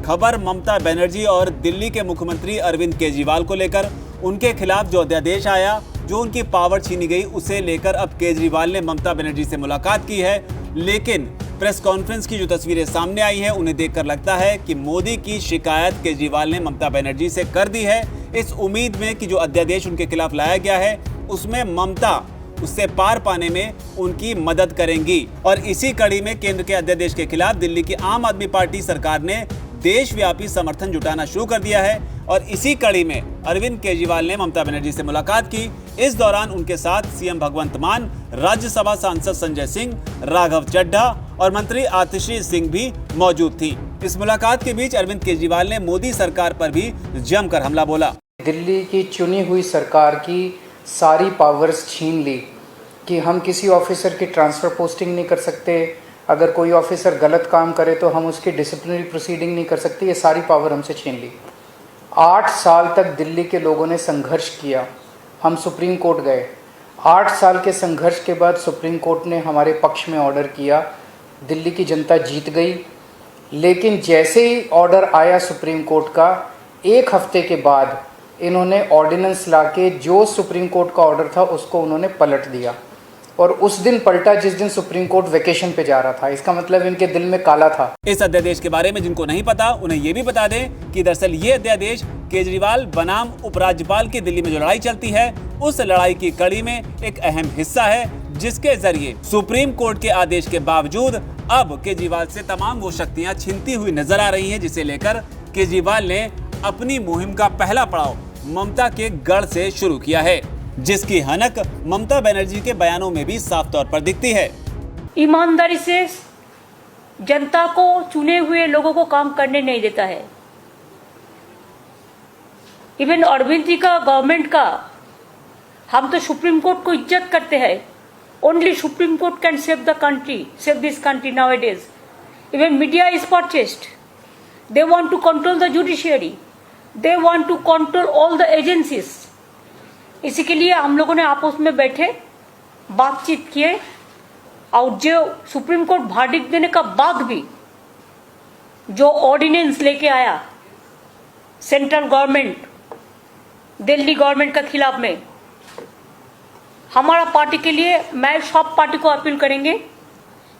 खबर ममता बनर्जी और दिल्ली के मुख्यमंत्री अरविंद केजरीवाल को लेकर। उनके खिलाफ जो अध्यादेश आया, जो उनकी पावर छीनी गई, उसे लेकर अब केजरीवाल ने ममता बनर्जी से मुलाकात की है। लेकिन प्रेस कॉन्फ्रेंस की जो तस्वीरें सामने आई हैं, उन्हें देखकर लगता है कि मोदी की शिकायत केजरीवाल ने ममता बनर्जी से कर दी है, इस उम्मीद में कि जो अध्यादेश उनके खिलाफ लाया गया है उसमें ममता उससे पार पाने में उनकी मदद करेंगी। और इसी कड़ी में केंद्र के अध्यादेश के खिलाफ दिल्ली की आम आदमी पार्टी सरकार ने देशव्यापी समर्थन जुटाना शुरू कर दिया है। और इसी कड़ी में अरविंद केजरीवाल ने ममता बनर्जी से मुलाकात की। इस दौरान उनके साथ सीएम भगवंत मान, राज्यसभा सांसद संजय सिंह, राघव चड्ढा और मंत्री आतिशी सिंह भी मौजूद थी। इस मुलाकात के बीच अरविंद केजरीवाल ने मोदी सरकार पर भी जमकर हमला बोला। दिल्ली की चुनी हुई सरकार की सारी पावर्स छीन ली कि हम किसी ऑफिसर की ट्रांसफ़र पोस्टिंग नहीं कर सकते, अगर कोई ऑफिसर गलत काम करे तो हम उसकी डिसिप्लिनरी प्रोसीडिंग नहीं कर सकते, ये सारी पावर हमसे छीन ली। 8 साल तक दिल्ली के लोगों ने संघर्ष किया, हम सुप्रीम कोर्ट गए। 8 साल के संघर्ष के बाद सुप्रीम कोर्ट ने हमारे पक्ष में ऑर्डर किया, दिल्ली की जनता जीत गई। लेकिन जैसे ही ऑर्डर आया सुप्रीम कोर्ट का, 1 हफ्ते के बाद इन्होंने ऑर्डिनेंस लाके जो सुप्रीम कोर्ट का ऑर्डर था उसको उन्होंने पलट दिया। और उस दिन पलटा जिस दिन सुप्रीम कोर्ट वेकेशन पे जा रहा था। इसका मतलब इनके दिल में काला था। इस अध्यादेश के बारे में जिनको नहीं पता, उन्हें ये भी बता दें कि दरअसल ये अध्यादेश केजरीवाल बनाम उपराज्यपाल की दिल्ली में जो लड़ाई चलती है, उस लड़ाई की कड़ी में एक अहम हिस्सा है, जिसके जरिए सुप्रीम कोर्ट के आदेश के बावजूद अब केजरीवाल से तमाम वो शक्तियां छिनती हुई नजर आ रही हैं, जिसे लेकर केजरीवाल ने अपनी मुहिम का पहला पड़ाव ममता के गढ़ से शुरू किया है, जिसकी हनक ममता बनर्जी के बयानों में भी साफ तौर पर दिखती है। ईमानदारी से जनता को, चुने हुए लोगों को काम करने नहीं देता है। इवन अरविंद जी का, गवर्नमेंट का, हम तो सुप्रीम कोर्ट को इज्जत करते हैं। Only Supreme Court can save the country, save this country nowadays. Even media is purchased, they want to control the judiciary, they want to control all the agencies. इसी के लिए हम लोगों ने आपस में बैठे बातचीत किए, और जो सुप्रीम कोर्ट वर्डिक्ट देने का बाद भी जो ऑर्डिनेंस लेके आया सेंट्रल गवर्नमेंट, दिल्ली गवर्नमेंट के खिलाफ में, हमारा पार्टी के लिए, मैं सब पार्टी को अपील करेंगे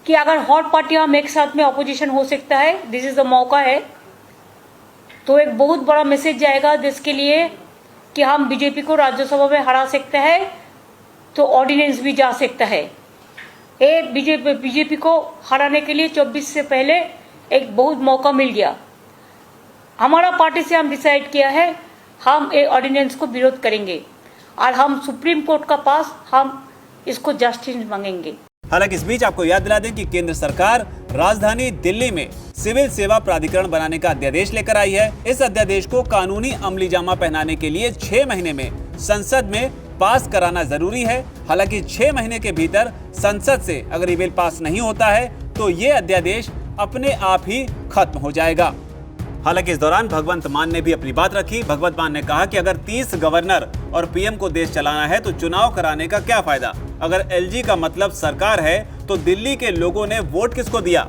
कि अगर हर पार्टी हम एक साथ में अपोजिशन हो सकता है, दिस इज द मौका है, तो एक बहुत बड़ा मैसेज जाएगा देश के लिए कि हम बीजेपी को राज्यसभा में हरा सकते हैं, तो ऑर्डिनेंस भी जा सकता है। ये बीजेपी को हराने के लिए 24 से पहले एक बहुत मौका मिल गया। हमारा पार्टी से हम डिसाइड किया है, हम ये ऑर्डिनेंस को विरोध करेंगे और हम सुप्रीम कोर्ट का पास हम इसको जस्टिस मांगेंगे। हालांकि इस बीच आपको याद दिला दें कि केंद्र सरकार राजधानी दिल्ली में सिविल सेवा प्राधिकरण बनाने का अध्यादेश लेकर आई है। इस अध्यादेश को कानूनी अमली जामा पहनाने के लिए 6 महीने में संसद में पास कराना जरूरी है। हालांकि 6 महीने के भीतर संसद से अगर ये बिल पास नहीं होता है तो ये अध्यादेश अपने आप ही खत्म हो जाएगा। हालांकि इस दौरान भगवंत मान ने भी अपनी बात रखी। भगवंत मान ने कहा कि अगर 30 गवर्नर और पीएम को देश चलाना है तो चुनाव कराने का क्या फायदा। अगर एलजी का मतलब सरकार है तो दिल्ली के लोगों ने वोट किसको दिया।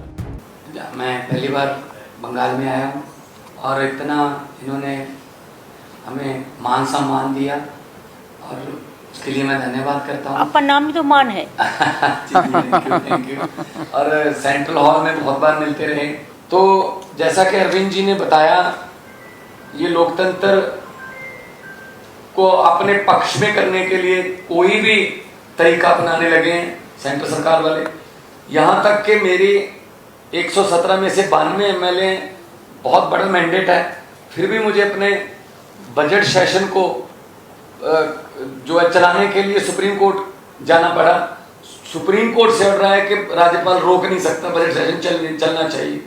मैं पहली बार बंगाल में आया हूँ और इतना इन्होंने हमें मान सम्मान दिया और उसके लिए मैं धन्यवाद करता हूँ। आपका नाम भी तो मान है। Thank you. और सेंट्रल हॉल में बहुत बार मिलते रहे। तो जैसा कि अरविंद जी ने बताया, ये लोकतंत्र को अपने पक्ष में करने के लिए कोई भी तरीका अपनाने लगे हैं सेंट्रल सरकार वाले। यहाँ तक कि मेरी 117 में से 92 एमएलए, बहुत बड़ा मैंडेट है, फिर भी मुझे अपने बजट सेशन को जो है चलाने के लिए सुप्रीम कोर्ट जाना पड़ा। सुप्रीम कोर्ट से ऑर्डर है कि राज्यपाल रोक नहीं सकता, बजट सेशन चलना चाहिए।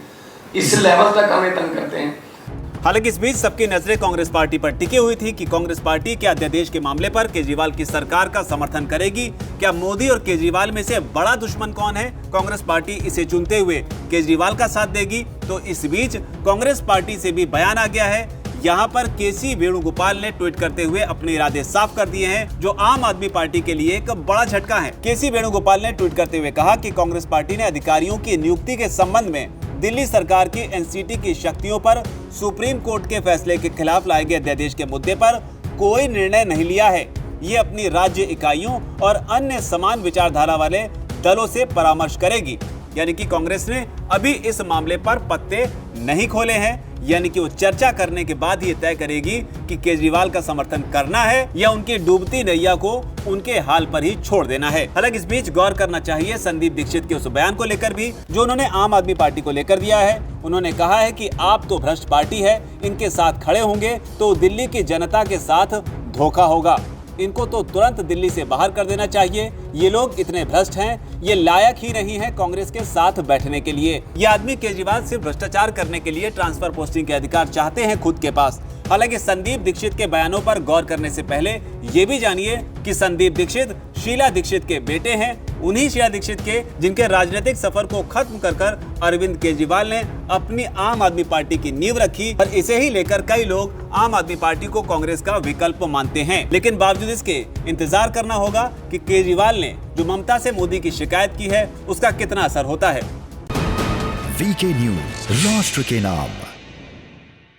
इस लेवल तक हमें तंग करते हैं। हालांकि इस बीच सबकी नजरें कांग्रेस पार्टी पर टिकी हुई थी कि कांग्रेस पार्टी के अध्यादेश के मामले पर केजरीवाल की सरकार का समर्थन करेगी। क्या मोदी और केजरीवाल में से बड़ा दुश्मन कौन है? कांग्रेस पार्टी इसे चुनते हुए केजरीवाल का साथ देगी। तो इस बीच कांग्रेस पार्टी से भी बयान आ गया है। यहाँ पर केसी वेणुगोपाल ने ट्वीट करते हुए अपने इरादे साफ कर दिए हैं, जो आम आदमी पार्टी के लिए एक बड़ा झटका है। केसी वेणुगोपाल ने ट्वीट करते हुए कहा कि कांग्रेस पार्टी ने अधिकारियों की नियुक्ति के संबंध में दिल्ली सरकार की एनसीटी की शक्तियों पर सुप्रीम कोर्ट के फैसले के खिलाफ लाए गए अध्यादेश के मुद्दे पर कोई निर्णय नहीं लिया है। ये अपनी राज्य इकाइयों और अन्य समान विचारधारा वाले दलों से परामर्श करेगी। यानी कि कांग्रेस ने अभी इस मामले पर पत्ते नहीं खोले हैं, यानी कि वो चर्चा करने के बाद ही तय करेगी कि केजरीवाल का समर्थन करना है या उनकी डूबती नैया को उनके हाल पर ही छोड़ देना है। हालांकि इस बीच गौर करना चाहिए संदीप दीक्षित के उस बयान को लेकर भी जो उन्होंने आम आदमी पार्टी को लेकर दिया है। उन्होंने कहा है कि आप तो भ्रष्ट पार्टी है, इनके साथ खड़े होंगे तो दिल्ली की जनता के साथ धोखा होगा। इनको तो तुरंत दिल्ली से बाहर कर देना चाहिए। ये लोग इतने भ्रष्ट हैं, ये लायक ही नहीं है कांग्रेस के साथ बैठने के लिए। ये आदमी केजरीवाल सिर्फ भ्रष्टाचार करने के लिए ट्रांसफर पोस्टिंग के अधिकार चाहते हैं खुद के पास। हालांकि संदीप दीक्षित के बयानों पर गौर करने से पहले ये भी जानिए कि संदीप दीक्षित शीला दीक्षित के बेटे हैं, उन्हीं शीला दीक्षित के जिनके राजनीतिक सफर को खत्म कर अरविंद केजरीवाल ने अपनी आम आदमी पार्टी की नींव रखी और इसे ही लेकर कई लोग आम आदमी पार्टी को कांग्रेस का विकल्प मानते हैं। लेकिन बावजूद इसके इंतजार करना होगा कि केजरीवाल ने जो ममता से मोदी की शिकायत की है उसका कितना असर होता है। वीके न्यूज, राष्ट्र के नाम।